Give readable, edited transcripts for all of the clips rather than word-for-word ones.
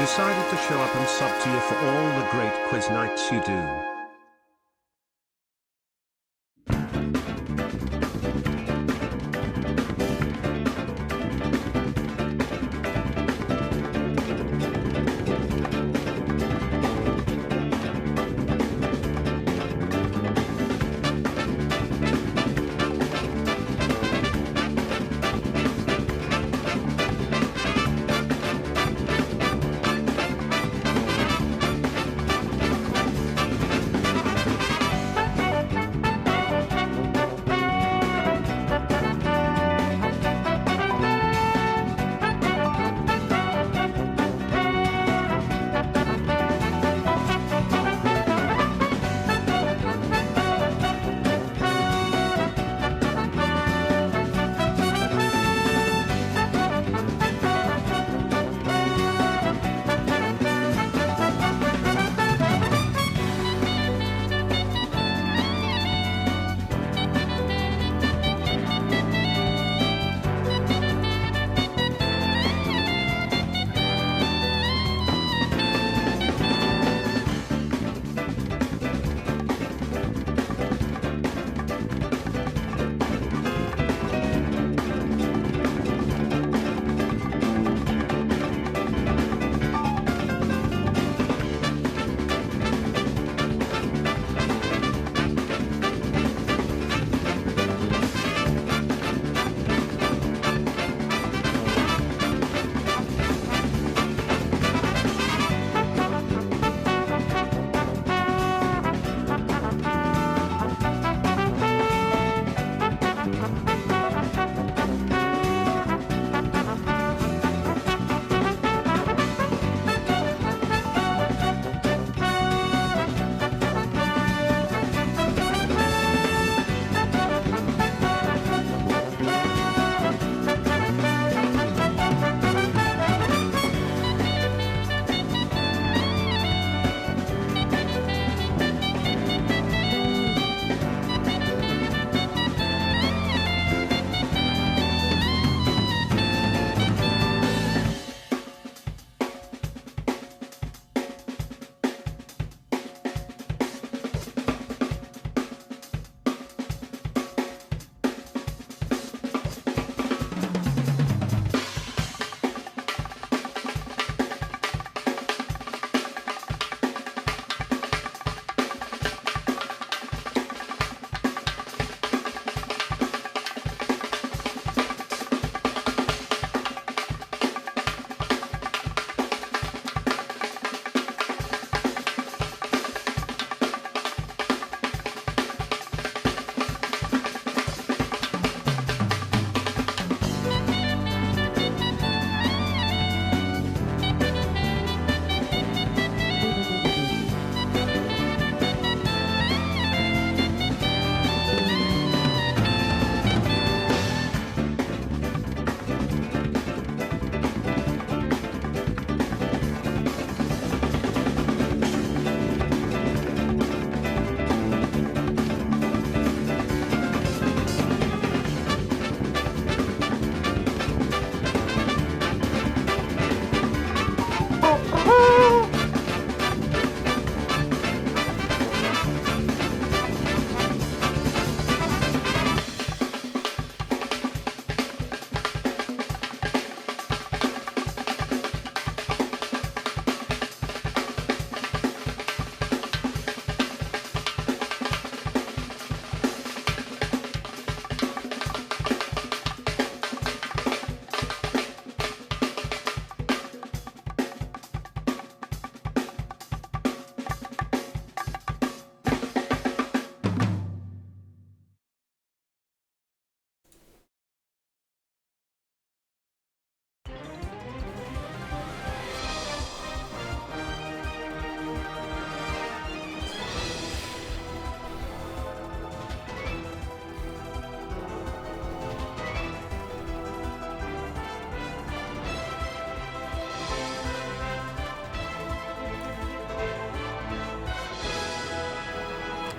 decided to show up and sub to you for all the great quiz nights you do.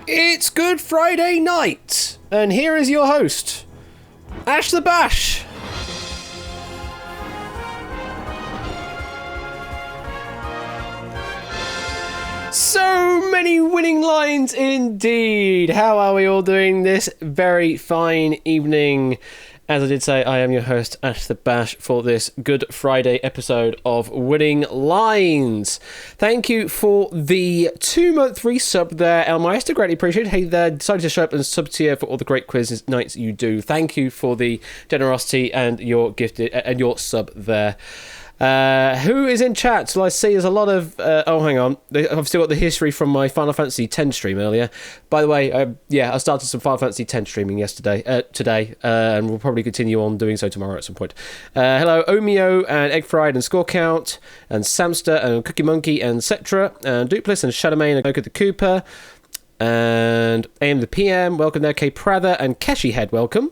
It's Good Friday night, and here is your host, Ash the Bash. So many winning lines indeed. How are we all doing this very fine evening? As I did say, I am your host, Ash the Bash, for this Good Friday episode of Winning Lines. Thank you for the 2-month resub there, El Maestro. Greatly appreciated. Hey there, decided to show up and sub tier for all the great quiz nights you do. Thank you for the generosity and your gifted and your sub there. Who is in chat? So I see there's a lot of oh, hang on, I've still got the history from my Final Fantasy X stream earlier. By the way, I started some Final Fantasy X streaming today, and we'll probably continue on doing so tomorrow at some point. Hello Omeo and Egg Fried and Score Count and Samster and Cookie Monkey and Cetra and Duplis and Shadowmane and Goku the Cooper and AM the PM, welcome there. K Prather and Keshi Head, welcome.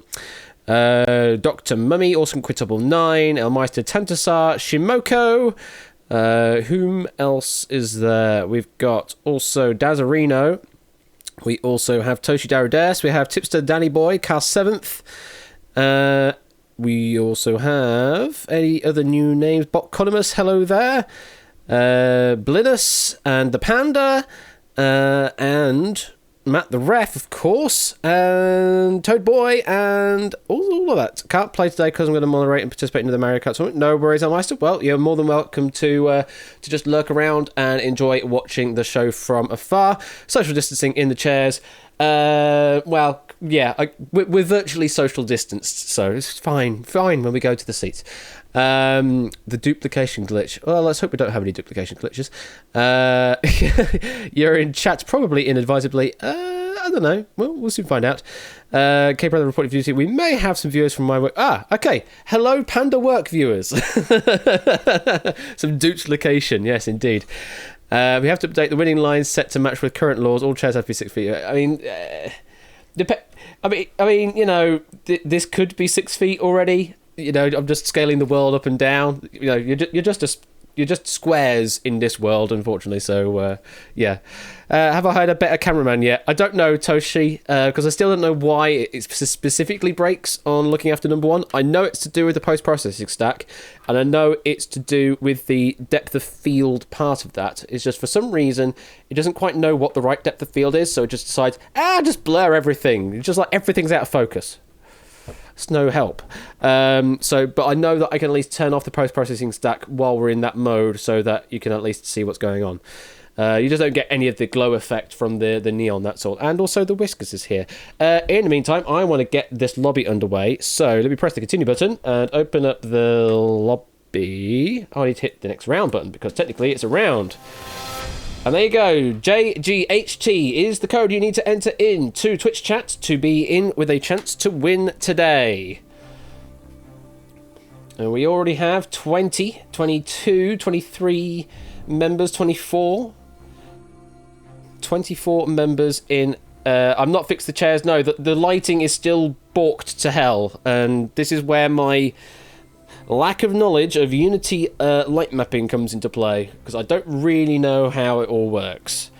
Dr. Mummy, Awesome Quittable 9, Elmeister Tantasar, Shimoko, whom else is there? We've got also Dazarino, we also have Toshi Darudes, we have Tipster Danny Boy, Cast 7th, we also have any other new names, Botconimus, hello there, Blinus and the Panda, and Matt the Ref, of course, and Toad Boy, and all of that. Can't play today because I'm going to moderate and participate in the Mario Kart tournament. No worries, Elmeister. Well, you're more than welcome to just lurk around and enjoy watching the show from afar. Social distancing in the chairs. Well, yeah, we're virtually social distanced, so it's fine when we go to the seats. The duplication glitch. Well, let's hope we don't have any duplication glitches. You're in chat probably inadvisably. I don't know. We'll soon find out. K-Brother reporting for duty. We may have some viewers from my work. Okay. Hello, Panda Work viewers. Some duplication. Yes, indeed. We have to update the winning lines set to match with current laws. All chairs have to be 6 feet. I mean, you know, this could be 6 feet already. You know, I'm just scaling the world up and down. You know, you're just squares in this world, unfortunately. So, yeah. Have I hired a better cameraman yet? I don't know, Toshi, because I still don't know why it specifically breaks on looking after number one. I know it's to do with the post-processing stack, and I know it's to do with the depth of field part of that. It's just for some reason, it doesn't quite know what the right depth of field is, so it just decides, just blur everything. It's just like everything's out of focus. It's no help. But I know that I can at least turn off the post-processing stack while we're in that mode so that you can at least see what's going on. You just don't get any of the glow effect from the neon, that's all. And also the whiskers is here. In the meantime, I want to get this lobby underway. So let me press the continue button and open up the lobby. I need to hit the next round button because technically it's a round. And there you go, JGHT is the code you need to enter into Twitch chat to be in with a chance to win today. And we already have 20, 22, 23 members, 24 members in. I'm not fixed the chairs, no, the lighting is still balked to hell. And this is where my lack of knowledge of Unity light mapping comes into play, because I don't really know how it all works.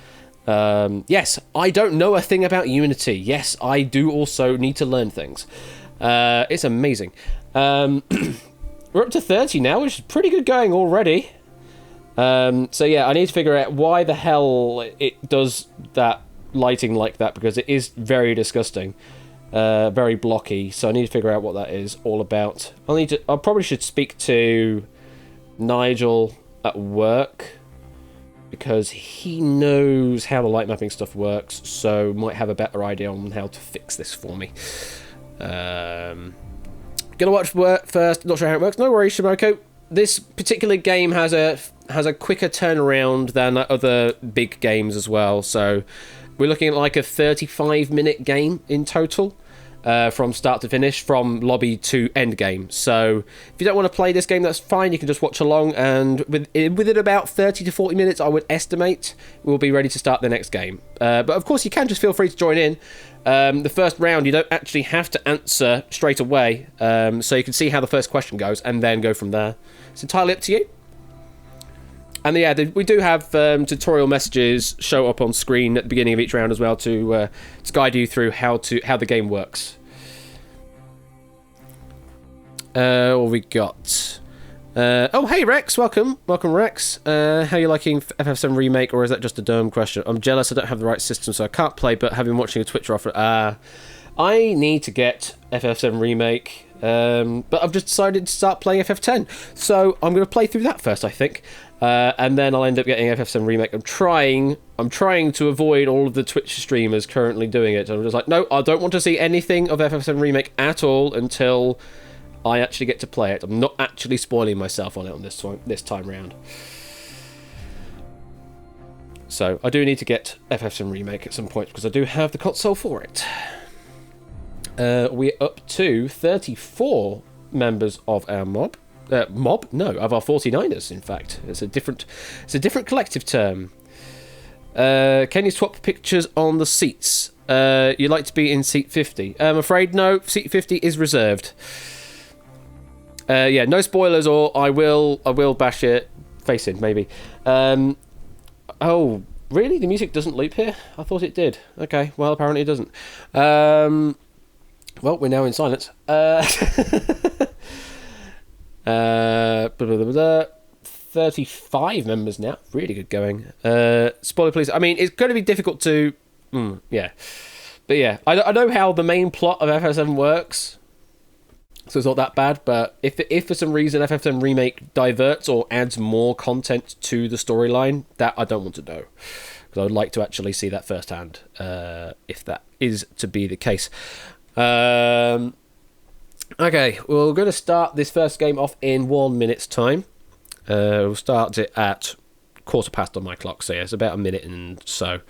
Yes, I don't know a thing about Unity. Yes, I do also need to learn things. It's amazing. We're up to 30 now, which is pretty good going already. So yeah, I need to figure out why the hell it does that lighting like that, because it is very disgusting. Very blocky, so I need to figure out what that is all about. I probably should speak to Nigel at work, because he knows how the light mapping stuff works, so might have a better idea on how to fix this for me. Gonna watch work first, not sure how it works. No worries, Shimoko. This particular game has a quicker turnaround than other big games as well, so we're looking at like a 35-minute game in total. From start to finish, from lobby to end game. So if you don't want to play this game, that's fine. You can just watch along, and within about 30 to 40 minutes, I would estimate, we'll be ready to start the next game. But of course, you can just feel free to join in. The first round, you don't actually have to answer straight away, so you can see how the first question goes and then go from there. It's entirely up to you. And yeah, we do have tutorial messages show up on screen at the beginning of each round as well to guide you through how the game works. What we got? Oh, hey Rex, welcome Rex. How you liking FF7 Remake, or is that just a dumb question? I'm jealous I don't have the right system, so I can't play, but have been watching a Twitch offer. I need to get FF7 Remake, but I've just decided to start playing FF10, so I'm going to play through that first, I think, and then I'll end up getting FF7 Remake. I'm trying to avoid all of the Twitch streamers currently doing it. I'm just like, no, I don't want to see anything of FF7 Remake at all until I actually get to play it. I'm not actually spoiling myself on it on this time round. So I do need to get FF7 Remake at some point because I do have the console for it. We're up to 34 members of our mob. Of our 49ers, in fact. It's a different collective term. Can you swap pictures on the seats? You'd like to be in seat 50. I'm afraid no, seat 50 is reserved. Yeah, no spoilers, or I will bash it face in, maybe. Oh, really? The music doesn't loop here? I thought it did. Okay, well, apparently it doesn't. Well, we're now in silence. 35 members now. Really good going. Spoiler, please. I mean, it's going to be difficult to... yeah. But yeah, I know how the main plot of FF7 works, so it's not that bad, but if for some reason FF7 Remake diverts or adds more content to the storyline, that I don't want to know. Because I would like to actually see that firsthand, if that is to be the case. Okay, we're going to start this first game off in 1 minute's time. We'll start it at 1:15 on my clock, so yeah, it's about a minute and so.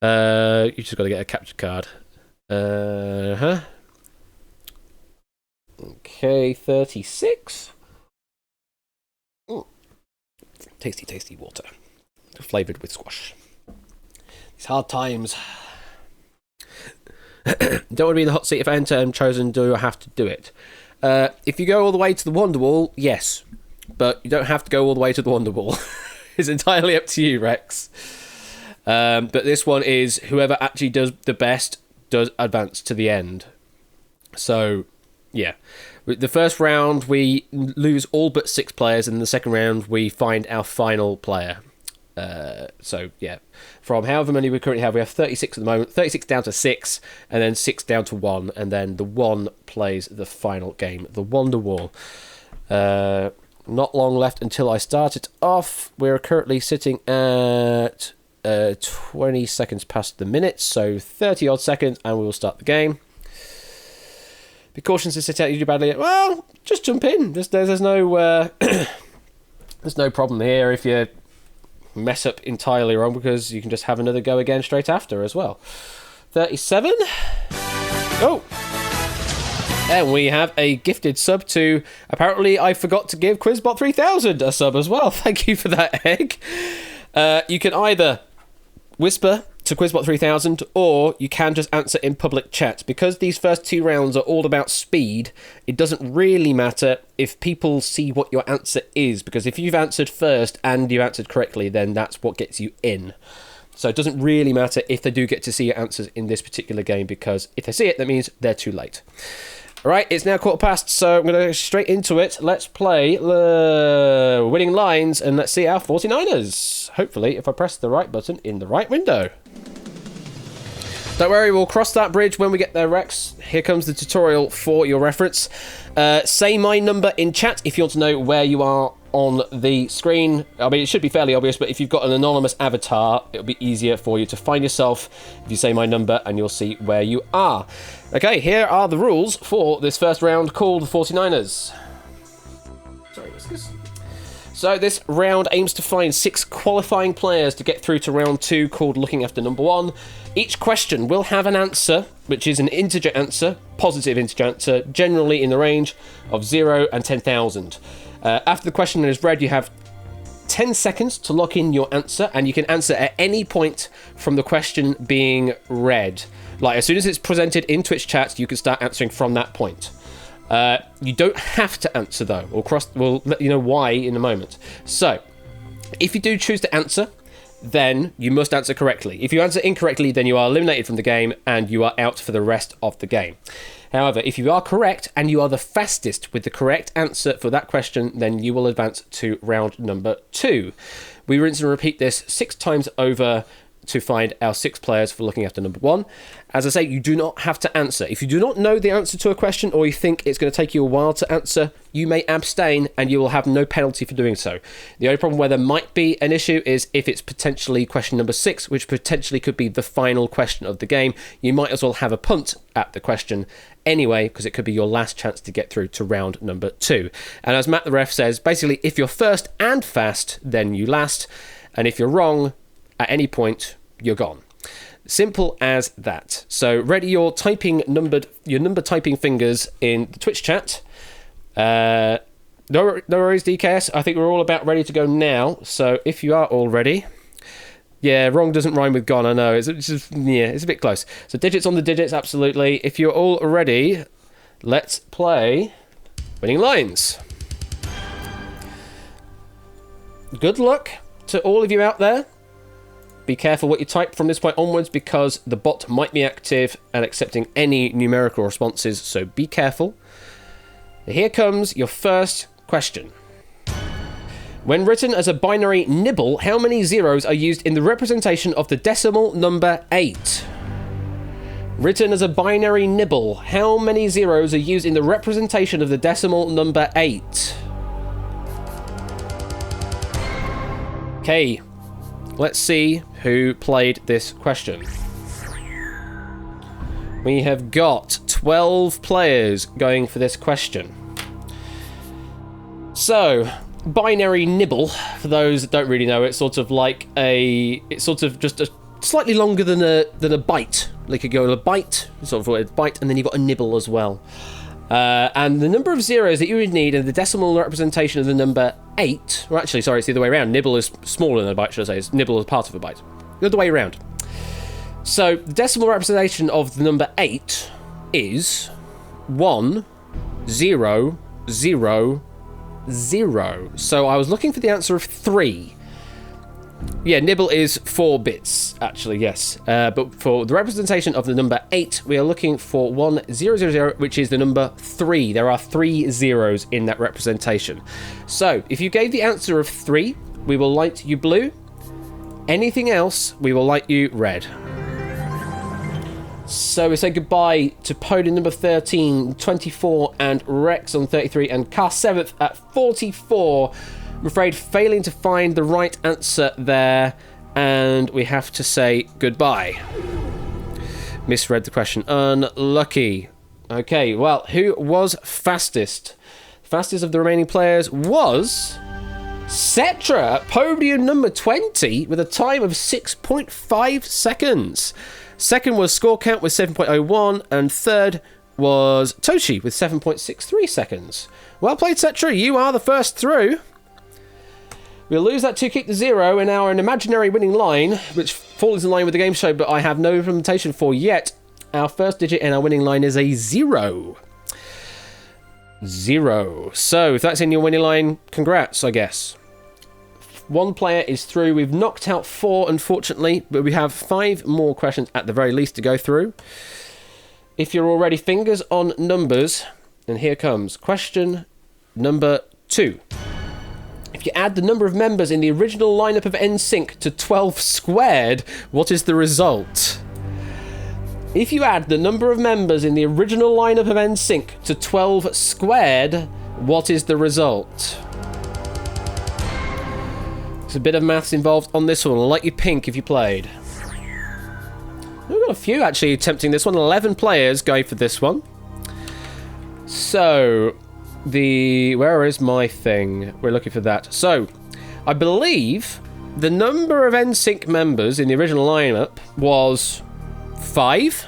You just got to get a capture card. Okay, 36. Tasty, tasty water. Flavoured with squash. These hard times. Don't want to be in the hot seat if I enter and chosen. Do I have to do it? If you go all the way to the Wonderwall, yes. But you don't have to go all the way to the Wonderwall. It's entirely up to you, Rex. But this one is whoever actually does the best does advance to the end. So, yeah. The first round, we lose all but 6 players, and in the second round, we find our final player. So, yeah. From however many we currently have 36 at the moment, 36 down to 6, and then 6 down to 1, and then the 1 plays the final game, the Wonderwall. Not long left until I start it off. We're currently sitting at 20 seconds past the minute, so 30 odd seconds, and we will start the game. Be cautious to sit out you do badly. Well, just jump in. There's no there's no problem here if you mess up entirely wrong, because you can just have another go again straight after as well. 37. Oh. And we have a gifted sub to... Apparently, I forgot to give Quizbot3000 a sub as well. Thank you for that, Egg. You can either whisper to Quizbot3000, or you can just answer in public chat. Because these first 2 rounds are all about speed, it doesn't really matter if people see what your answer is, because if you've answered first and you answered correctly, then that's what gets you in. So it doesn't really matter if they do get to see your answers in this particular game, because if they see it, that means they're too late. Alright, it's now 1:15, so I'm going to go straight into it. Let's play winning lines, and let's see our 49ers. Hopefully, if I press the right button in the right window. Don't worry, we'll cross that bridge when we get there, Rex. Here comes the tutorial for your reference. Say my number in chat if you want to know where you are on the screen. I mean, it should be fairly obvious, but if you've got an anonymous avatar, it'll be easier for you to find yourself if you say my number, and you'll see where you are. Okay, here are the rules for this first round called 49ers. Sorry, what's this? So this round aims to find 6 qualifying players to get through to round 2, called Looking After Number 1. Each question will have an answer, which is an integer answer, positive integer answer, generally in the range of 0 and 10,000. After the question is read, you have 10 seconds to lock in your answer, and you can answer at any point from the question being read. Like, as soon as it's presented in Twitch chat, you can start answering from that point. You don't have to answer, though. We'll let you know why in a moment. So, if you do choose to answer, then you must answer correctly. If you answer incorrectly, then you are eliminated from the game, and you are out for the rest of the game. However, if you are correct and you are the fastest with the correct answer for that question, then you will advance to round number 2. We rinse and repeat this 6 times over to find our 6 players for looking after number 1. As I say, you do not have to answer. If you do not know the answer to a question or you think it's going to take you a while to answer, you may abstain and you will have no penalty for doing so. The only problem where there might be an issue is if it's potentially question number 6, which potentially could be the final question of the game. You might as well have a punt at the question anyway, because it could be your last chance to get through to round number 2. And as Matt the ref says, basically, if you're first and fast, then you last. And if you're wrong at any point, you're gone. Simple as that. So ready your number typing fingers in the Twitch chat. No worries, DKS. I think we're all about ready to go now. So if you are all ready. Yeah, wrong doesn't rhyme with gone, I know. It's a bit close. So digits on the digits, absolutely. If you're all ready, let's play Winning Lines. Good luck to all of you out there. Be careful what you type from this point onwards because the bot might be active and accepting any numerical responses, so be careful. Here comes your first question. When written as a binary nibble, how many zeros are used in the representation of the decimal number 8? Written as a binary nibble, how many zeros are used in the representation of the decimal number 8? Okay, let's see who played this question. We have got 12 players going for this question. So, binary nibble, for those that don't really know, it's sort of just a slightly longer than a byte. Like you go a byte, sort of a byte, and then you've got a nibble as well. And the number of zeros that you would need in the decimal representation of the number 8... Well, actually, sorry, it's the other way around. Nibble is smaller than a byte, should I say. Nibble is part of a byte. The other way around. So, the decimal representation of the number 8 is 1, 0, 0, 0. So, I was looking for the answer of 3. Yeah, nibble is 4 bits, actually, yes. But for the representation of the number 8, we are looking for 1000, which is the number 3. There are 3 zeros in that representation. So, if you gave the answer of 3, we will light you blue. Anything else, we will light you red. So we say goodbye to podium number 13, 24, and Rex on 33, and Car 7th at 44. I'm afraid failing to find the right answer there, and we have to say goodbye. Misread the question. Unlucky. Okay, well, who was fastest? Fastest of the remaining players was Cetra at podium number 20 with a time of 6.5 seconds. Second was Score Count with 7.01, and third was Toshi with 7.63 seconds. Well played, Cetra. You are the first through. We'll lose that 2 kick to 0 in our imaginary winning line, which falls in line with the game show, but I have no implementation for yet. Our first digit in our winning line is a 0. 0. So, if that's in your winning line, congrats, I guess. 1 player is through. We've knocked out 4, unfortunately, but we have 5 more questions at the very least to go through. If you're already fingers on numbers, and here comes question number 2. If you add the number of members in the original lineup of NSYNC to 12 squared, what is the result? If you add the number of members in the original lineup of NSYNC to 12 squared, what is the result? There's a bit of maths involved on this one. I'll let you pink if you played. We've got a few actually attempting this one. 11 players going for this one. So, where is my thing? We're looking for that. So, I believe the number of NSYNC members in the original lineup was 5,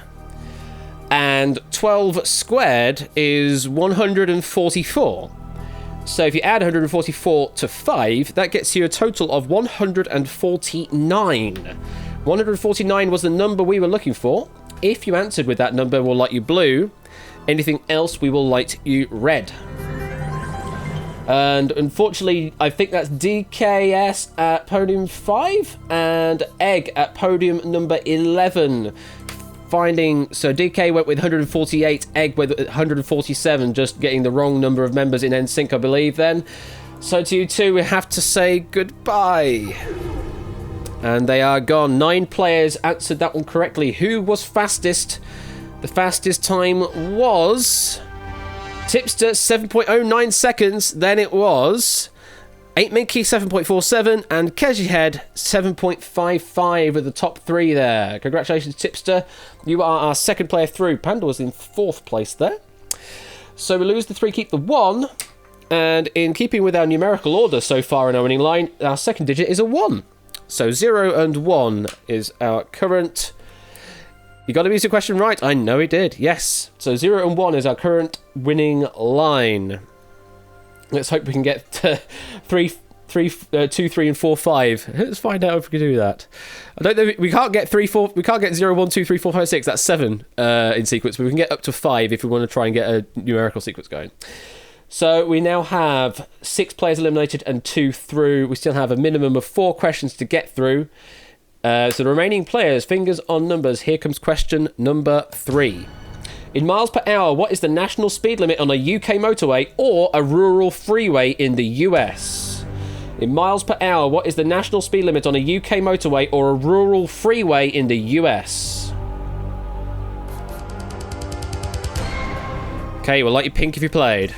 and 12 squared is 144. So if you add 144 to 5, that gets you a total of 149. 149 was the number we were looking for. If you answered with that number, we'll light you blue. Anything else, we will light you red. And unfortunately, I think that's DKS at podium 5 and Egg at podium number 11. finding... So DK went with 148, Egg with 147, just getting the wrong number of members in NSYNC, I believe, then. So to you two, we have to say goodbye. And they are gone. 9 players answered that one correctly. Who was fastest? The fastest time was... Tipster, 7.09 seconds. Then it was... 8Minky, 7.47. And Kejihead, 7.55 are the top 3 there. Congratulations, Tipster. You are our second player through. Panda was in 4th place there. So we lose the 3, keep the 1. And in keeping with our numerical order so far in our winning line, our second digit is a 1. So 0 and 1 is our current... You got the music question right? I know it did, yes. So 0 and 1 is our current winning line. Let's hope we can get to 2, 3, and 4, 5. Let's find out if we can do that. I don't know. We can't get 3, 4. We can't get 0, 1, 2, 3, 4, 5, 6. That's 7 in sequence, but we can get up to 5 if we want to try and get a numerical sequence going. So we now have 6 players eliminated and 2 through. We still have a minimum of 4 questions to get through. So the remaining players, fingers on numbers. Here comes question number 3. In miles per hour, what is the national speed limit on a UK motorway or a rural freeway in the US? In miles per hour, what is the national speed limit on a UK motorway or a rural freeway in the US? Okay, we'll light you pink if you played.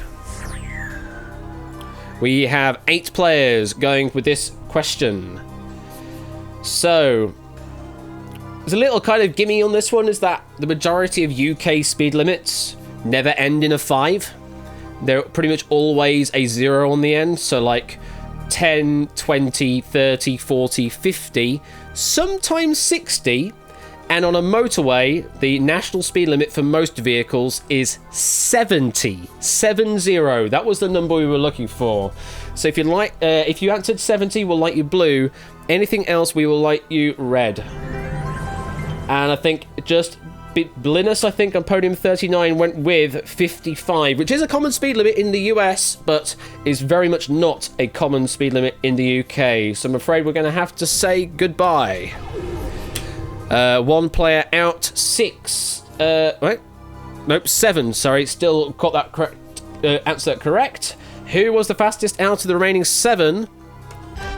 We have 8 players going with this question. So, there's a little kind of gimme on this one, is that the majority of UK speed limits never end in a 5. They're pretty much always a 0 on the end. So like 10, 20, 30, 40, 50, sometimes 60. And on a motorway, the national speed limit for most vehicles is 70. 70. That was the number we were looking for. So if you answered 70, we'll light you blue. Anything else, we will light you red. And I think just Linus, I think, on podium 39 went with 55, which is a common speed limit in the US, but is very much not a common speed limit in the UK. So I'm afraid we're going to have to say goodbye. 1 player out, 6. Right? Nope, 7. Sorry, still got that correct. Answer correct. Who was the fastest out of the remaining 7?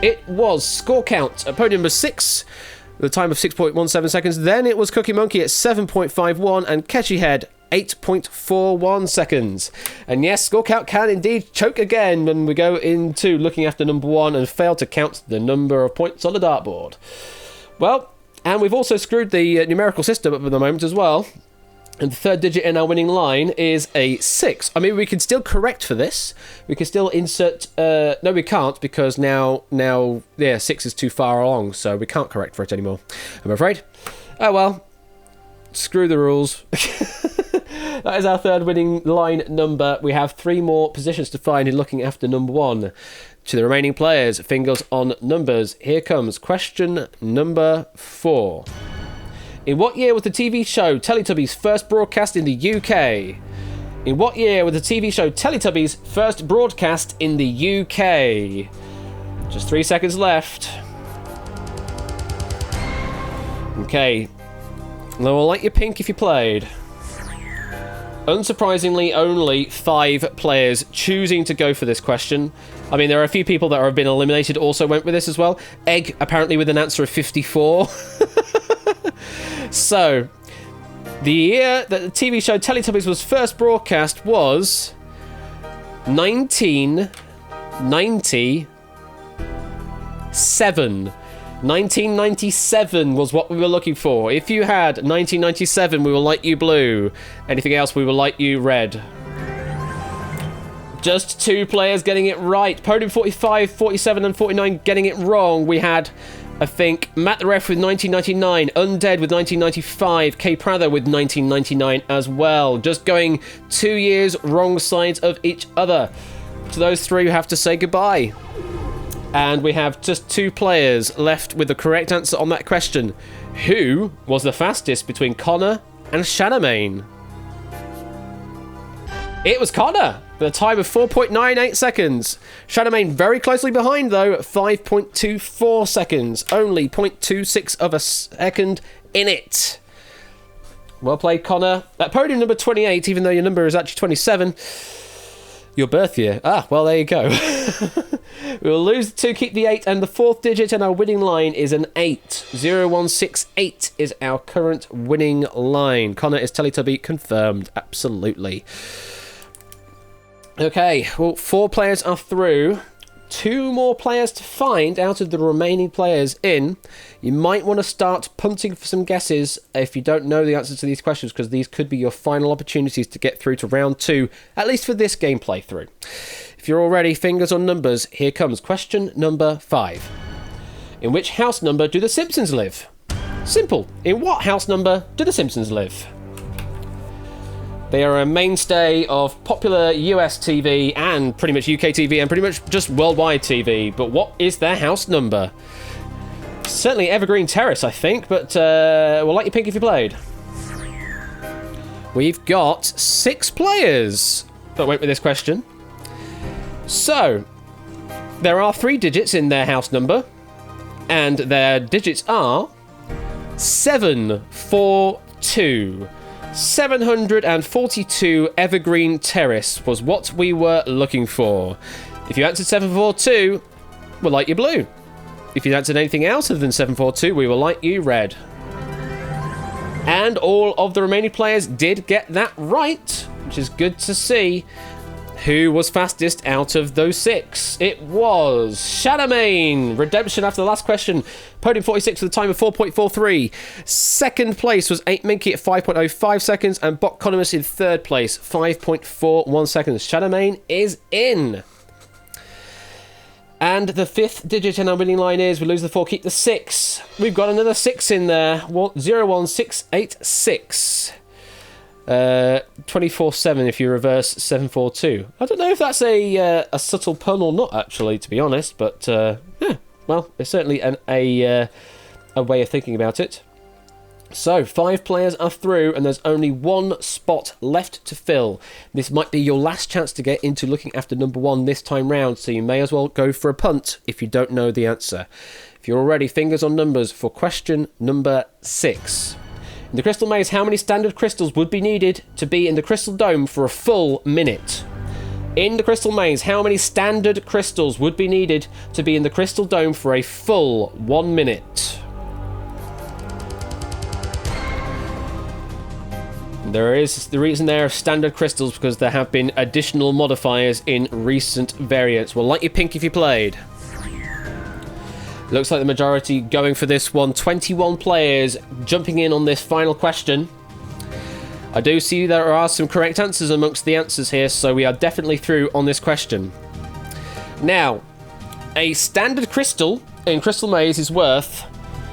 It was Score Count at podium number 6, with a time of 6.17 seconds. Then it was Cookie Monkey at 7.51 and Ketchyhead 8.41 seconds. And yes, Score Count can indeed choke again when we go into looking after number 1 and fail to count the number of points on the dartboard. Well, and we've also screwed the numerical system up at the moment as well. And the third digit in our winning line is a 6. I mean, we can still correct for this. We can still insert... no, we can't, because now, 6 is too far along, so we can't correct for it anymore, I'm afraid. Oh, well. Screw the rules. That is our third winning line number. We have 3 more positions to find in looking after number 1. To the remaining players, fingers on numbers. Here comes question number 4. In what year was the TV show Teletubbies first broadcast in the UK? In what year was the TV show Teletubbies first broadcast in the UK? Just 3 seconds left. Okay. Now I'll light you pink if you played. Unsurprisingly, only 5 players choosing to go for this question. I mean, there are a few people that have been eliminated also went with this as well. Egg, apparently with an answer of 54. So, the year that the TV show Teletubbies was first broadcast was 1997. 1997 was what we were looking for. If you had 1997, we will light you blue. Anything else, we will light you red. Just 2 players getting it right. Podium 45, 47, and 49 getting it wrong. We had, I think, Matt the Ref with 1999, Undead with 1995, K Prather with 1999 as well. Just going 2 years wrong sides of each other. To those 3, we have to say goodbye. And we have just 2 players left with the correct answer on that question. Who was the fastest between Connor and Shadowmane? It was Connor, with a time of 4.98 seconds. Shadowmane very closely behind, though, at 5.24 seconds. Only 0.26 of a second in it. Well played, Connor. At podium number 28, even though your number is actually 27, your birth year. Ah, well, there you go. We will lose the 2, keep the 8, and the 4th digit, and our winning line is an 8. 0168 is our current winning line. Connor is Teletubby confirmed. Absolutely. Okay, well, 4 players are through. 2 more players to find out of the remaining players in. You might want to start punting for some guesses if you don't know the answers to these questions, because these could be your final opportunities to get through to round 2, at least for this gameplay through. If you're all ready, fingers on numbers, here comes question number 5. In which house number do the Simpsons live? Simple. In what house number do the Simpsons live? They are a mainstay of popular US TV and pretty much UK TV and pretty much just worldwide TV. But what is their house number? Certainly Evergreen Terrace, I think, but we'll let you pick if you played. We've got 6 players that went with this question. So, there are 3 digits in their house number, and their digits are 742. 742 Evergreen Terrace was what we were looking for. If you answered 742, we'll light you blue. If you answered anything else other than 742, we will light you red. And all of the remaining players did get that right, which is good to see. Who was fastest out of those 6? It was Shadowmane. Redemption after the last question. Podium 46 with a time of 4.43. Second place was 8 Minky at 5.05 seconds. And Botconomus in third place, 5.41 seconds. Shadowmane is in. And the 5th digit in our winning line is, we lose the 4, keep the 6. We've got another 6 in there. 01686. 24/7 if you reverse 742. I don't know if that's a subtle pun or not, actually, to be honest, but yeah, well, it's certainly a way of thinking about it. So 5 players are through, and there's only 1 spot left to fill. This might be your last chance to get into looking after number 1 this time round, so you may as well go for a punt if you don't know the answer. If you're all ready, fingers on numbers for question number 6. In the Crystal Maze, how many standard crystals would be needed to be in the Crystal Dome for a full minute? In the Crystal Maze, how many standard crystals would be needed to be in the Crystal Dome for a full 1 minute? There is the reason there are standard crystals because there have been additional modifiers in recent variants. We'll light you pink if you played. Looks like the majority going for this one. 21 players jumping in on this final question. I do see there are some correct answers amongst the answers here, so we are definitely through on this question. Now, a standard crystal in Crystal Maze is worth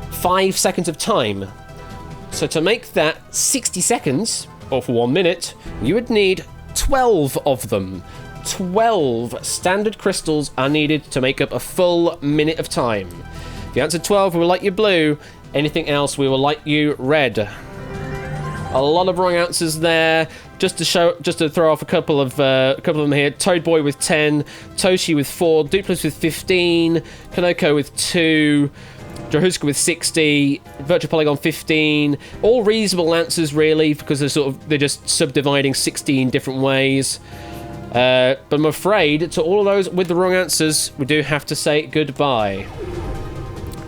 5 seconds of time. So to make that 60 seconds, or for 1 minute, you would need 12 of them. 12 standard crystals are needed to make up a full minute of time. If you answered 12, we will light you blue. Anything else, we will light you red. A lot of wrong answers there. Just to throw off a couple of them here. Toad Boy with 10, Toshi with 4, Dupless with 15, Kanoko with 2, Jahuska with 60, Virtual Polygon 15. All reasonable answers, really, because they're just subdividing 16 different ways. But I'm afraid, to all of those with the wrong answers, we do have to say goodbye.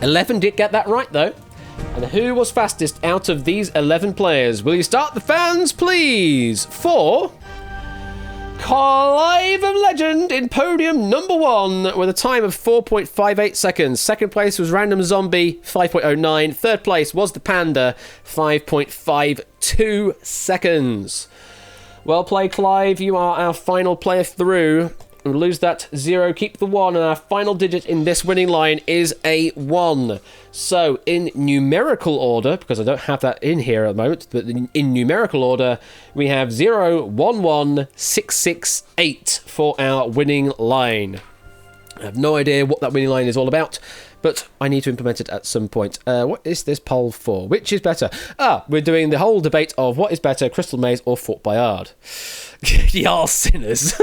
11 did get that right, though. And who was fastest out of these 11 players? Will you start the fans, please? For Clive of Legend in podium number 1 with a time of 4.58 seconds. Second place was Random Zombie, 5.09. Third place was the Panda, 5.52 seconds. Well played, Clive. You are our final player through. We'll lose that 0, keep the 1, and our final digit in this winning line is a 1. So, in numerical order, because I don't have that in here at the moment, but in numerical order, we have 011668 for our winning line. I have no idea what that winning line is all about, but I need to implement it at some point. What is this poll for? Which is better? We're doing the whole debate of what is better, Crystal Maze or Fort Bayard. Y'all sinners.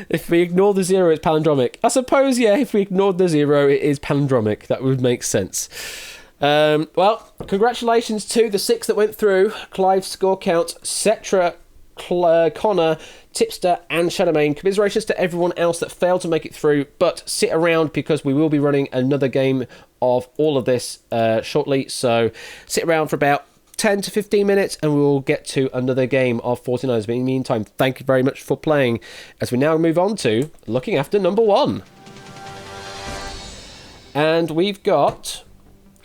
If we ignore the 0, it's palindromic. I suppose, yeah, if we ignored the 0, it is palindromic. That would make sense. Well, congratulations to the 6 that went through. Clive's score count, Cetra, Connor, Tipster and Shadowmane. Commiserations to everyone else that failed to make it through, but sit around because we will be running another game of all of this shortly. So sit around for about 10 to 15 minutes and we will get to another game of 49ers. But in the meantime, thank you very much for playing as we now move on to looking after number 1. And we've got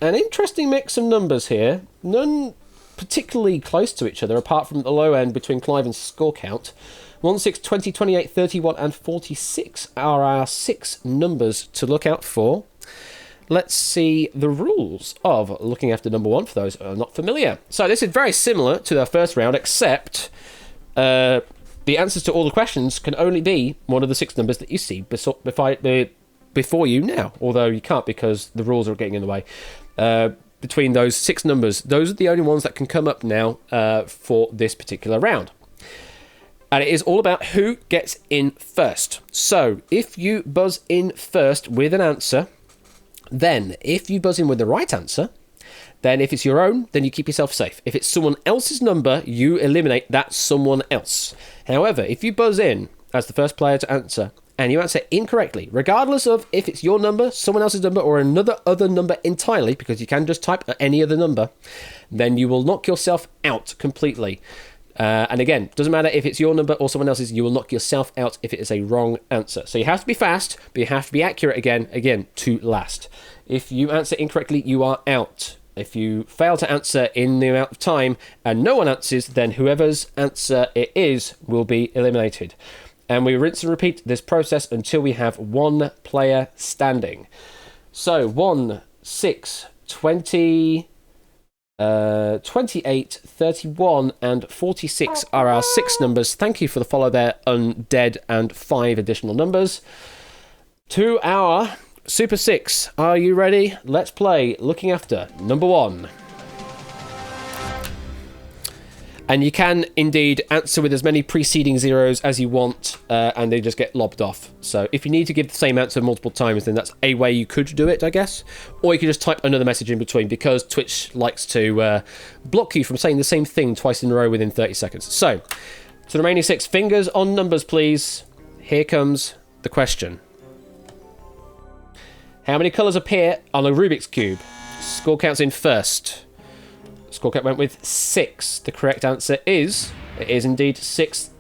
an interesting mix of numbers here. None particularly close to each other, apart from the low end between Clive and score count. 1, 6, 20, 28, 31, and 46 are our 6 numbers to look out for. Let's see the rules of looking after number 1 for those who are not familiar. So this is very similar to the first round, except the answers to all the questions can only be one of the 6 numbers that you see before you now, although you can't because the rules are getting in the way. Between those 6 numbers, those are the only ones that can come up now for this particular round. And it is all about who gets in first. So if you buzz in first with an answer, then if you buzz in with the right answer, then if it's your own, then you keep yourself safe. If it's someone else's number, you eliminate that someone else. However, if you buzz in as the first player to answer, and you answer incorrectly, regardless of if it's your number, someone else's number, or other number entirely, because you can just type any other number, then you will knock yourself out completely. And again, doesn't matter if it's your number or someone else's, you will knock yourself out if it is a wrong answer. So you have to be fast, but you have to be accurate again, to last. If you answer incorrectly, you are out. If you fail to answer in the amount of time and no one answers, then whoever's answer it is will be eliminated. And we rinse and repeat this process until we have 1 player standing. So 1, 6, 20, 28, 31, and 46 are our 6 numbers. Thank you for the follow there, Undead, and 5 additional numbers. To our Super 6. Are you ready? Let's play looking after number 1. And you can indeed answer with as many preceding zeros as you want, and they just get lobbed off. So if you need to give the same answer multiple times, then that's a way you could do it, I guess. Or you could just type another message in between, because Twitch likes to block you from saying the same thing twice in a row within 30 seconds. So, to the remaining 6, fingers on numbers, please. Here comes the question. How many colours appear on a Rubik's Cube? Score counts in first. Score count went with 6. The correct answer is, it is indeed 6.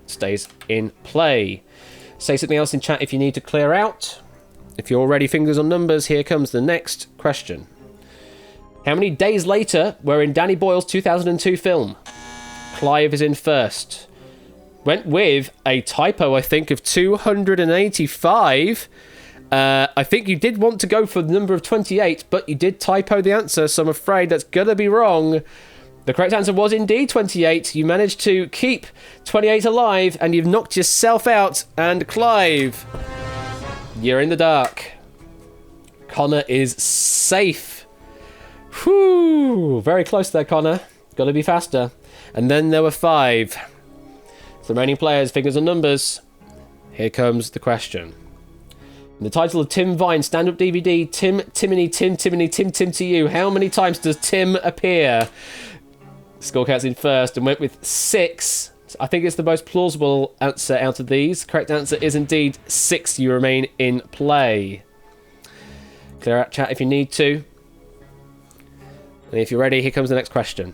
Stays in play. Say something else in chat if you need to clear out. If you're already fingers on numbers, here comes the next question. How many days later were in Danny Boyle's 2002 film? Clive is in first. Went with a typo, I think, of 285. I think you did want to go for the number of 28, but you did typo the answer, so I'm afraid that's going to be wrong. The correct answer was indeed 28. You managed to keep 28 alive, and you've knocked yourself out. And Clive, you're in the dark. Connor is safe. Whew, very close there, Connor. Got to be faster. And then there were 5. The remaining players, fingers and numbers. Here comes the question. In the title of Tim Vine stand-up DVD, Tim to you. How many times does Tim appear? Score counts in first and went with 6. I think it's the most plausible answer out of these. Correct answer is indeed 6. You remain in play. Clear out chat if you need to. And if you're ready, here comes the next question.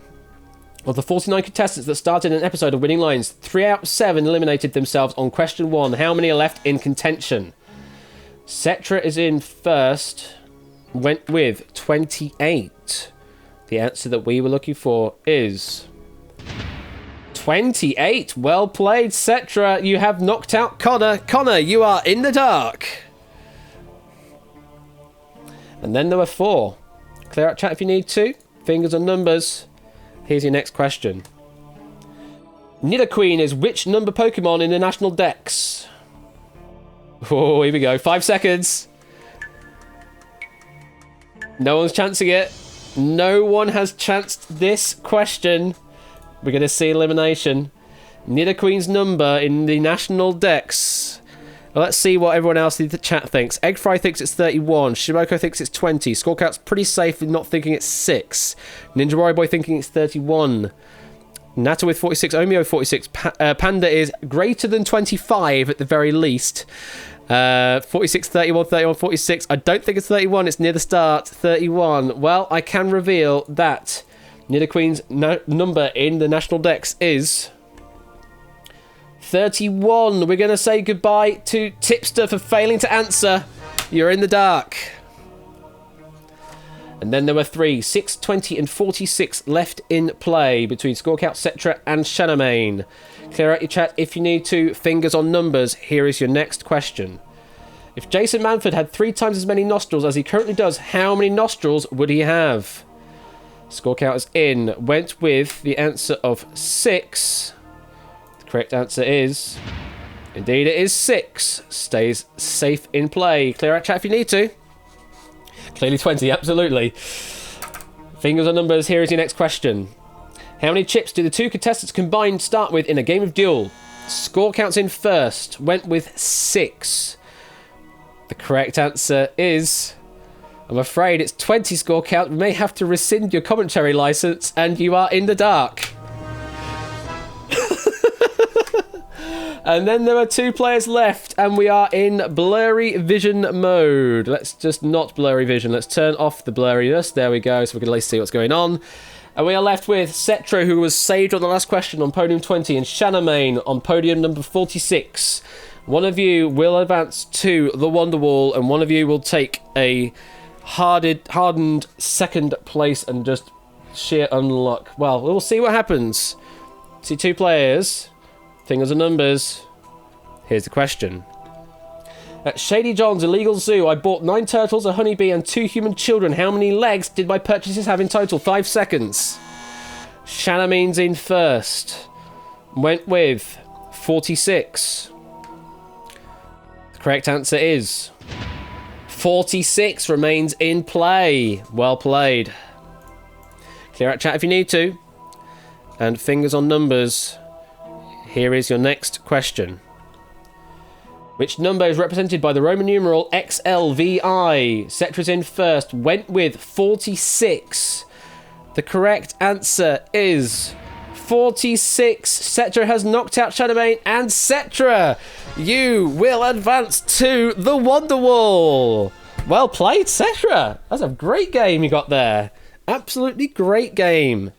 Of the 49 contestants that started an episode of Winning Lines, 3 out of 7 eliminated themselves on question 1. How many are left in contention? Cetra is in first, went with 28. The answer that we were looking for is 28. Well played, Cetra. You have knocked out Connor. Connor, you are in the dark. And then there were 4. Clear out chat if you need to. Fingers on numbers. Here's your next question. Nidoqueen is which number Pokemon in the National Dex? Oh, here we go. 5 seconds. No one's chancing it. No one has chanced this question. We're going to see elimination. Nidoqueen's number in the National Dex. Well, let's see what everyone else in the chat thinks. Egg Fry thinks it's 31. Shimoko thinks it's 20. Scorecout's pretty safe in not thinking it's 6. Ninja Warrior Boy thinking it's 31. Nata with 46. Omeo 46. Panda is greater than 25 at the very least. 46, 31, 31, 46. I don't think it's 31. It's near the start. 31. Well, I can reveal that Nidoqueen's number in the National Dex is 31. We're going to say goodbye to Tipster for failing to answer. You're in the dark. And then there were 3, 6, 20 and 46 left in play between Scorecout, Cetra and Shadowmane. Clear out your chat if you need to. Fingers on numbers. Here is your next question. If Jason Manford had 3 times as many nostrils as he currently does, how many nostrils would he have? Scorecount is in. Went with the answer of 6. Correct answer is... Indeed, it is 6. Stays safe in play. Clear out chat if you need to. Clearly 20, absolutely. Fingers on numbers, here is your next question. How many chips do the 2 contestants combined start with in a game of Duel? Score counts in first. Went with 6. The correct answer is... I'm afraid it's 20 score count. We may have to rescind your commentary license, and you are in the dark. And then there are 2 players left, and we are in blurry vision mode. Let's just not blurry vision. Let's turn off the blurriness. There we go, so we can at least see what's going on. And we are left with Cetro, who was saved on the last question on podium 20, and Shadowmane on podium number 46. One of you will advance to the Wonderwall, and one of you will take a hardened second place and just sheer unluck. Well, we'll see what happens. See 2 players... Fingers and numbers. Here's the question. At Shady John's illegal zoo, I bought 9 turtles, a honeybee, and 2 human children. How many legs did my purchases have in total? 5 seconds. Shadowmane's in first. Went with 46. The correct answer is 46 remains in play. Well played. Clear out chat if you need to. And fingers on numbers. Here is your next question. Which number is represented by the Roman numeral XLVI? Cetra's in first. Went with 46. The correct answer is 46. Cetra has knocked out Shadowmane, and Cetra, you will advance to the Wonderwall. Well played, Cetra. That's a great game you got there. Absolutely great game.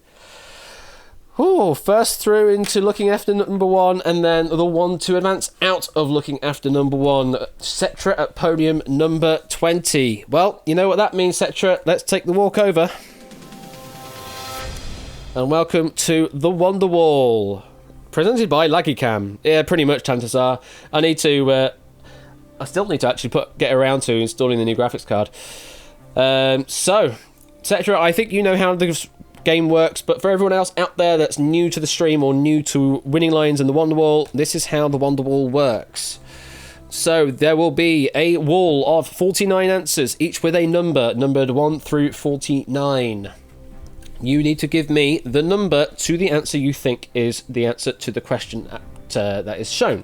Oh, first through into looking after number 1, and then the one to advance out of looking after number 1. Cetra at podium number 20. Well, you know what that means, Cetra. Let's take the walk over. And welcome to the Wonderwall. Presented by LaggyCam. Yeah, pretty much, Tantasar. I still need to actually get around to installing the new graphics card. So, Cetra, I think you know how the game works, but for everyone else out there that's new to the stream or new to Winning Lions and the Wonderwall, this is how the Wonderwall works. So there will be a wall of 49 answers, each with a number, numbered 1 through 49. You need to give me the number to the answer you think is the answer to the question that is shown.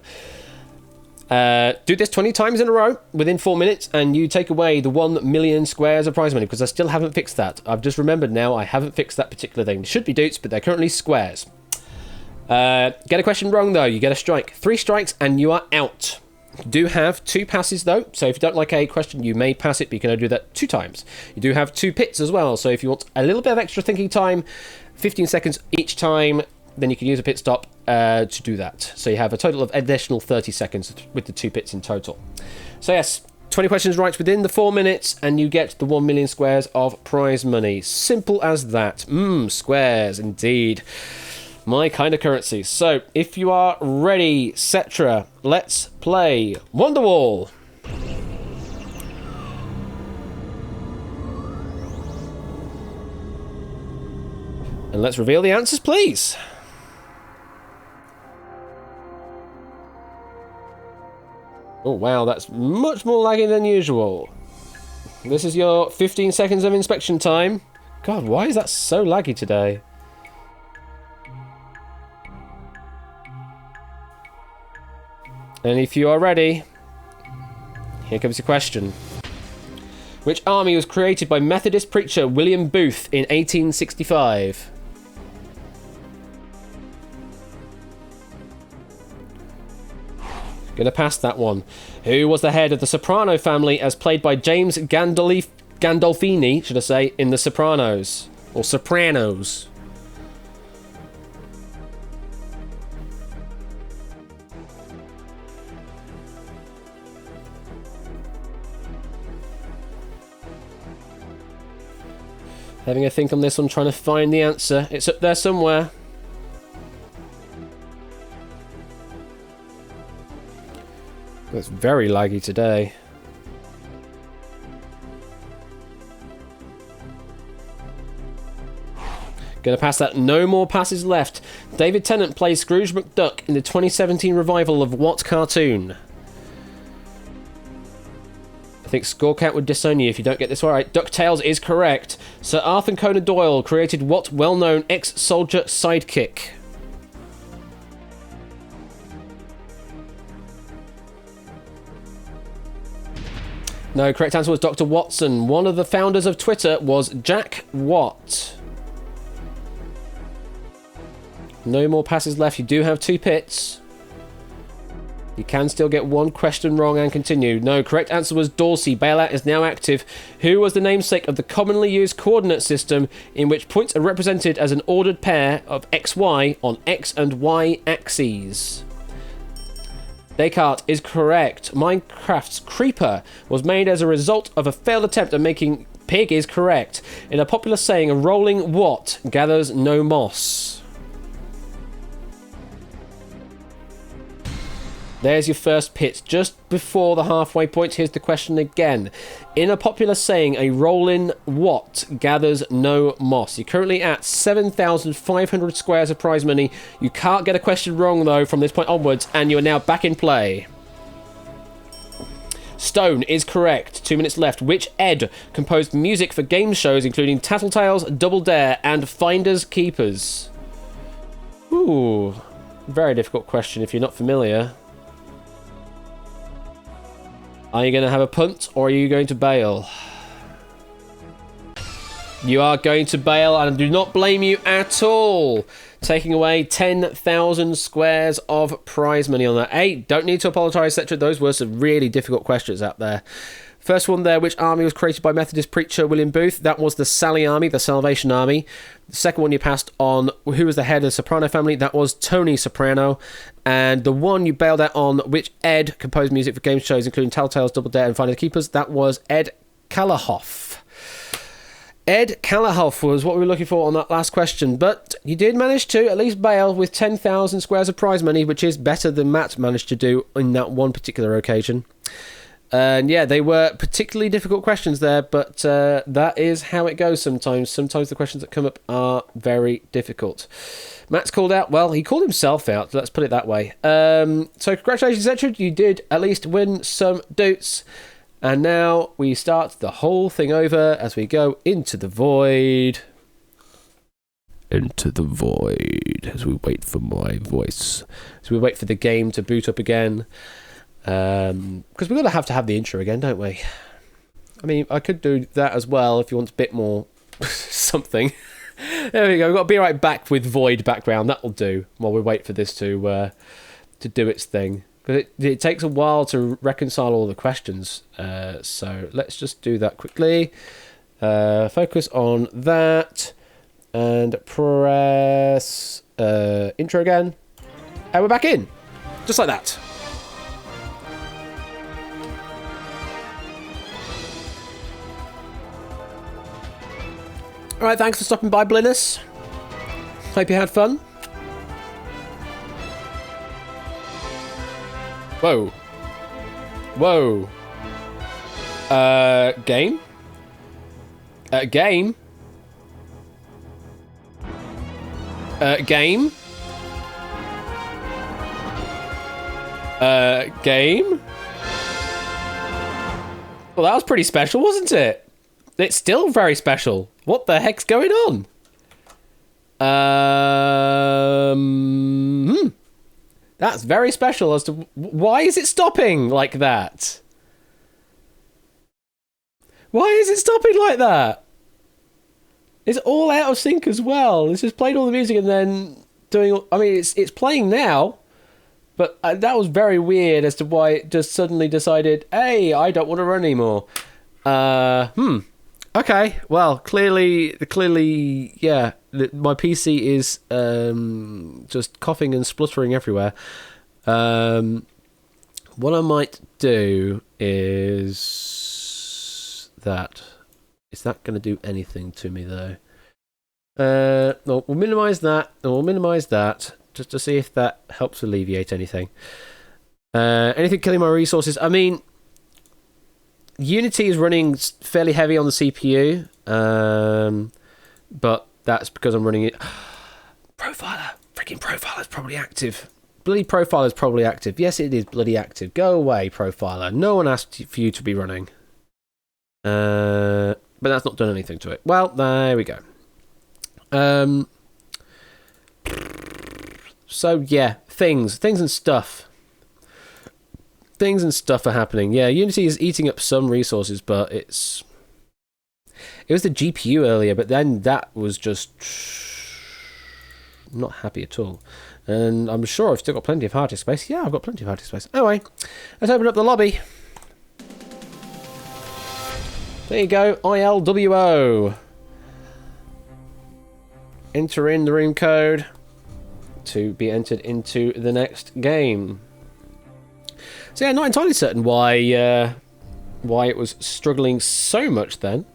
Do this 20 times in a row within 4 minutes, and you take away the 1 million squares of prize money, because I still haven't fixed that. I've just remembered now I haven't fixed that particular thing. It should be dutes, but they're currently squares. Get a question wrong, though. You get a strike. 3 strikes, and you are out. You do have 2 passes, though, so if you don't like a question, you may pass it, but you can only do that 2 times. You do have 2 pits as well, so if you want a little bit of extra thinking time, 15 seconds each time, then you can use a pit stop to do that. So you have a total of additional 30 seconds with the 2 pits in total. So yes, 20 questions right within the 4 minutes, and you get the 1 million squares of prize money. Simple as that. Squares, indeed. My kind of currency. So, if you are ready, Cetra, let's play Wonderwall. And let's reveal the answers, please. Oh, wow, that's much more laggy than usual. This is your 15 seconds of inspection time. God, why is that so laggy today? And if you are ready, Here comes your question. Which army was created by Methodist preacher William Booth in 1865? Gonna pass that one. Who was the head of the Soprano family as played by James Gandolfini, should I say, in The Sopranos? Or Sopranos? Having a think on this one, trying to find the answer. It's up there somewhere. It's very laggy today. Gonna pass that. No more passes left. David Tennant plays Scrooge McDuck in the 2017 revival of what cartoon? I think Scorecat would disown you if you don't get this right. DuckTales is correct. Sir Arthur Conan Doyle created what well-known ex-soldier sidekick? No, correct answer was Dr. Watson. One of the founders of Twitter was Jack Watt. No more passes left. You do have 2 pits. You can still get one question wrong and continue. No, correct answer was Dorsey. Bailout is now active. Who was the namesake of the commonly used coordinate system in which points are represented as an ordered pair of XY on X and Y axes? Descartes is correct. Minecraft's Creeper was made as a result of a failed attempt at making... Pig is correct. In a popular saying, a rolling what gathers no moss? There's your first pit, just before the halfway point. Here's the question again. In a popular saying, a rolling what gathers no moss? You're currently at 7,500 squares of prize money. You can't get a question wrong, though, from this point onwards, and you are now back in play. Stone is correct. 2 minutes left. Which Ed composed music for game shows including Tattletales, Double Dare, and Finders Keepers? Ooh, very difficult question if you're not familiar. Are you going to have a punt, or are you going to bail? You are going to bail, and I do not blame you at all. Taking away 10,000 squares of prize money on that. Hey, don't need to apologise, etc. Those were some really difficult questions out there. First one there, which army was created by Methodist preacher William Booth? That was the Sally Army, the Salvation Army. The second one you passed on, who was the head of the Soprano family? That was Tony Soprano. And the one you bailed out on, which Ed composed music for game shows, including Telltales, Double Dare, and Finding the Keepers? That was Ed Kalahoff. Ed Kalahoff was what we were looking for on that last question, but you did manage to at least bail with 10,000 squares of prize money, which is better than Matt managed to do in that one particular occasion. And yeah, they were particularly difficult questions there, but that is how it goes sometimes. Sometimes the questions that come up are very difficult. Matt's called out. Well, he called himself out, let's put it that way. So congratulations, Etchard. You did at least win some doots. And now we start the whole thing over as we go into the void. Into the void as we wait for my voice. As we wait for the game to boot up again. Because we're going to have the intro again, don't we? I mean, I could do that as well if you want a bit more something. There we go. We've got to be right back with void background. That'll do while we wait for this to do its thing. But it takes a while to reconcile all the questions. So let's just do that quickly. Focus on that. And press intro again. And we're back in. Just like that. Alright, thanks for stopping by, Blinus. Hope you had fun. Whoa. Whoa. Game? Game? Game? Game? Well, that was pretty special, wasn't it? It's still very special. What the heck's going on? That's very special as to... Why is it stopping like that? Why is it stopping like that? It's all out of sync as well. It's just playing all the music and then doing... I mean, it's playing now, but that was very weird as to why it just suddenly decided, hey, I don't want to run anymore. Okay, well, clearly, yeah, my PC is just coughing and spluttering everywhere. What I might do is that... Is that going to do anything to me, though? No, we'll minimise that, and we'll minimise that, just to see if that helps alleviate anything. Anything killing my resources? I mean, Unity is running fairly heavy on the CPU, but that's because I'm running it... Profiler! Freaking Profiler's probably active. Bloody Profiler's probably active. Yes, it is bloody active. Go away, Profiler. No one asked for you to be running. But that's not done anything to it. Well, there we go. So, yeah. Things and stuff. Things and stuff are happening. Yeah, Unity is eating up some resources, but it was the GPU earlier, but then that was just not happy at all. And I'm sure I've still got plenty of hard disk space. Yeah, I've got plenty of hard disk space. Anyway, let's open up the lobby. There you go, ILWO. Enter in the room code to be entered into the next game. So yeah, not entirely certain why it was struggling so much then.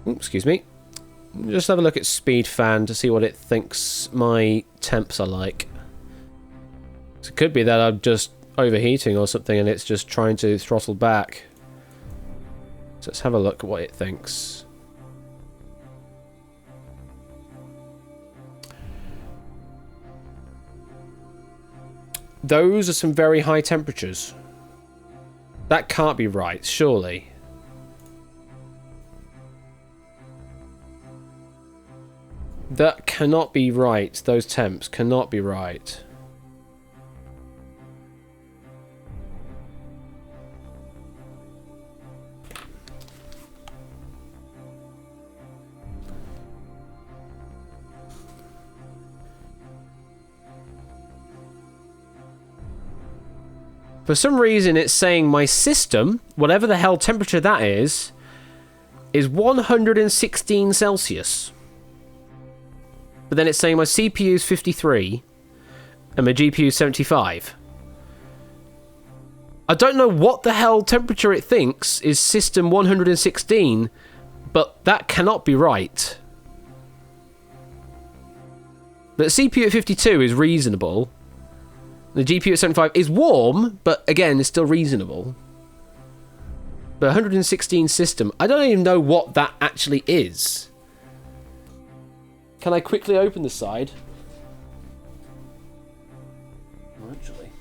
Excuse me. Just have a look at Speed Fan to see what it thinks my temps are like. So it could be that I'm just overheating or something and it's just trying to throttle back. So let's have a look at what it thinks. Those are some very high temperatures. That can't be right, surely. That cannot be right. Those temps cannot be right. For some reason, it's saying my system, whatever the hell temperature that is 116 Celsius. But then it's saying my CPU is 53 and my GPU is 75. I don't know what the hell temperature it thinks is system 116, but that cannot be right. The CPU at 52 is reasonable. The GPU at 75 is warm, but again, it's still reasonable. But 116 system, I don't even know what that actually is. Can I quickly open the side? Actually,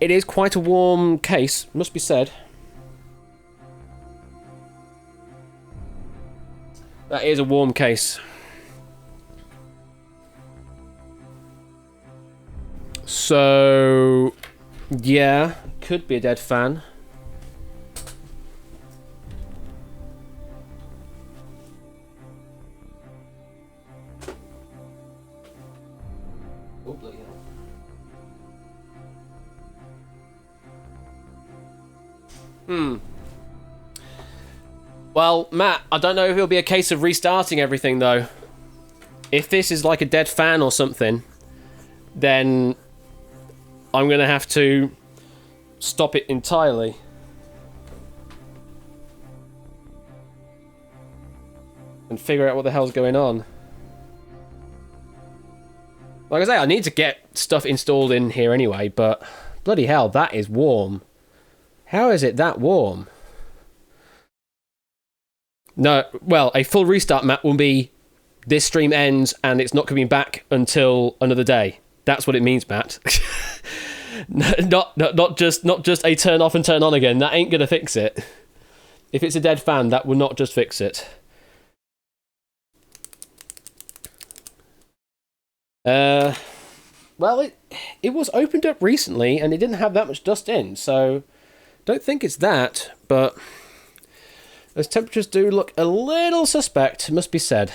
it is quite a warm case, must be said. That is a warm case. So, yeah, could be a dead fan. Oh, bloody hell. Well, Matt, I don't know if it'll be a case of restarting everything, though. If this is like a dead fan or something, then I'm going to have to stop it entirely. And figure out what the hell's going on. Like I say, I need to get stuff installed in here anyway, but bloody hell, that is warm. How is it that warm? No, well, a full restart, Matt, will be this stream ends and it's not coming back until another day. That's what it means, Matt. not just a turn off and turn on again. That ain't gonna fix it. If it's a dead fan, that will not just fix it. Well, it was opened up recently and it didn't have that much dust in, so don't think it's that, but those temperatures do look a little suspect, must be said.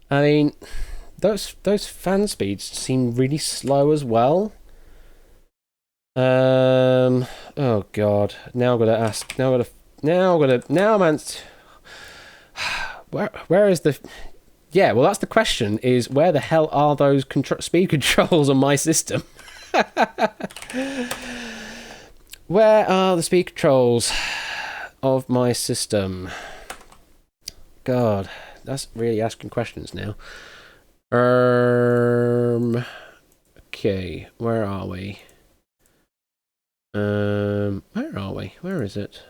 I mean, those fan speeds seem really slow as well. Oh god. Now I'm gonna ask. Now man. Where is the? Yeah, well, that's the question. Is where the hell are those speed controls on my system? Where are the speed controls of my system? God, that's really asking questions now. Okay, where are we? Where are we? Where is it?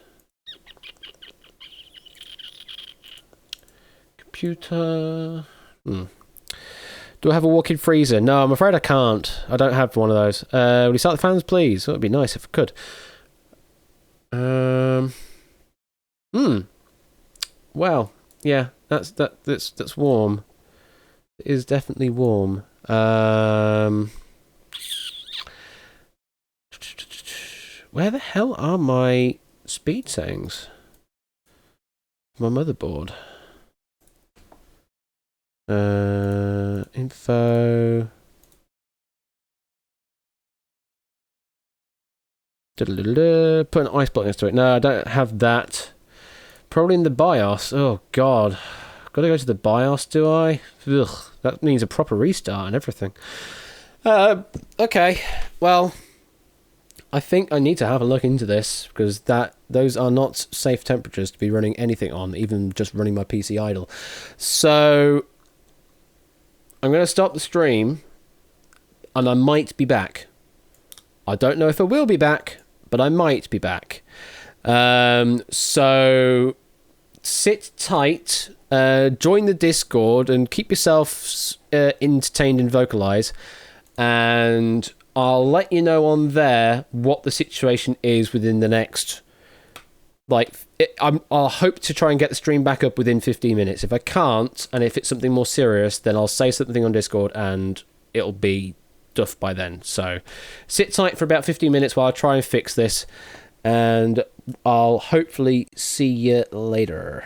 Computer. Do I have a walk-in freezer? No, I'm afraid I can't. I don't have one of those. Will you start the fans, please? That would be nice if I could. Well, yeah, that's warm. It is definitely warm. Where the hell are my speed settings? My motherboard. Info. Put an ice block next to it. No, I don't have that. Probably in the BIOS. Oh god. Gotta go to the BIOS, do I? Ugh, that means a proper restart and everything. Okay. Well, I think I need to have a look into this, because those are not safe temperatures to be running anything on, even just running my PC idle. So I'm going to stop the stream, and I might be back. I don't know if I will be back, but I might be back. So sit tight, join the Discord, and keep yourself entertained and vocalize, and I'll let you know on there what the situation is within the next, I'll hope to try and get the stream back up within 15 minutes. If I can't, and if it's something more serious, then I'll say something on Discord and it'll be duff by then. So sit tight for about 15 minutes while I try and fix this, and I'll hopefully see you later.